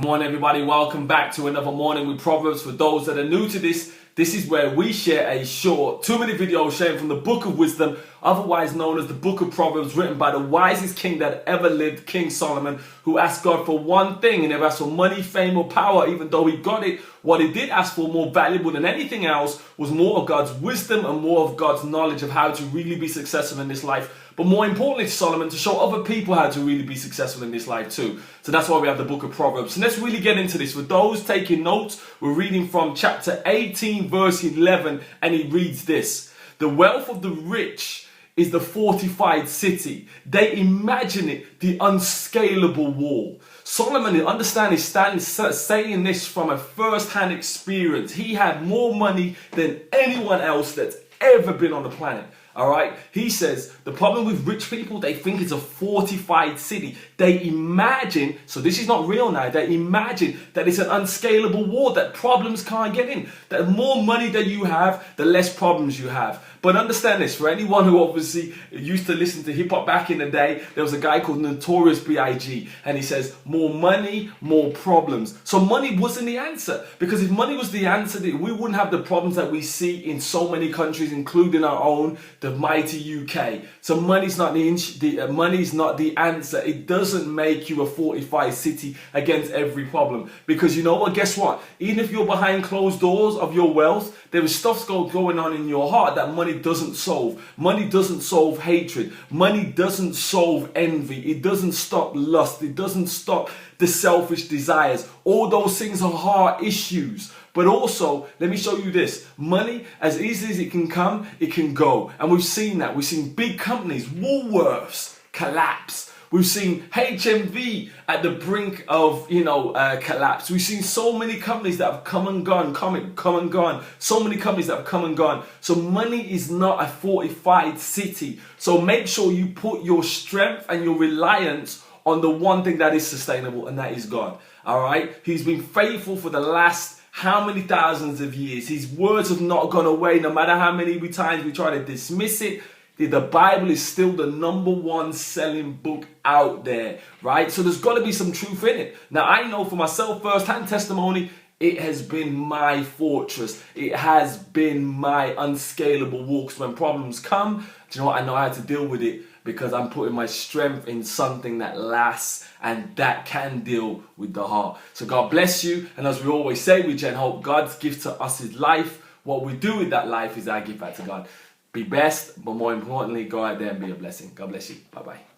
Morning everybody, welcome back to another Morning with Proverbs. For those that are new to this is where we share a short 2-minute video sharing from the book of wisdom, otherwise known as the book of Proverbs, written by the wisest king that ever lived, King Solomon, who asked God for one thing. He never asked for money, fame or power, even though he got it. What he did ask for, more valuable than anything else, was more of God's wisdom and more of God's knowledge of how to really be successful in this life. But more importantly to Solomon, to show other people how to really be successful in this life too. So that's why we have the book of Proverbs. And let's really get into this. For those taking notes, we're reading from chapter 18, verse 11, and he reads this. The wealth of the rich is the fortified city. They imagine it, the unscalable wall. Solomon, understand, is saying this from a first-hand experience. He had more money than anyone else that's ever been on the planet. All right. He says the problem with rich people, they think it's a fortified city. They imagine, so this is not real now, they imagine that it's an unscalable wall, that problems can't get in. That the more money that you have, the less problems you have. But understand this, for anyone who obviously used to listen to hip hop back in the day, there was a guy called Notorious B.I.G. and he says, more money, more problems. So money wasn't the answer, because if money was the answer, we wouldn't have the problems that we see in so many countries, including our own, the mighty UK. So money's not the answer. It doesn't make you a fortified city against every problem, because you know what? Guess what? Even if you're behind closed doors of your wealth, there is stuff going on in your heart that money doesn't solve. Money doesn't solve hatred. Money doesn't solve envy. It doesn't stop lust. It doesn't stop the selfish desires. All those things are heart issues. But also, let me show you this. Money, as easy as it can come, it can go. And we've seen that. We've seen big companies, Woolworths, collapse. We've seen HMV at the brink of, collapse. We've seen so many companies that have come and gone, come and gone. So many companies that have come and gone. So money is not a fortified city. So make sure you put your strength and your reliance on the one thing that is sustainable, and that is God. All right? He's been faithful for the last how many thousands of years. His words have not gone away, no matter how many times we try to dismiss it. The Bible is still the #1 selling book out there, right? So there's got to be some truth in it. Now, I know for myself, first-hand testimony, it has been my fortress. It has been my unscalable walks. When problems come, do you know what? I know how to deal with it, because I'm putting my strength in something that lasts and that can deal with the heart. So God bless you. And as we always say, we Gen Hope, God's gift to us is life. What we do with that life is our gift back to God. Be best, but more importantly, go out there and be a blessing. God bless you. Bye-bye.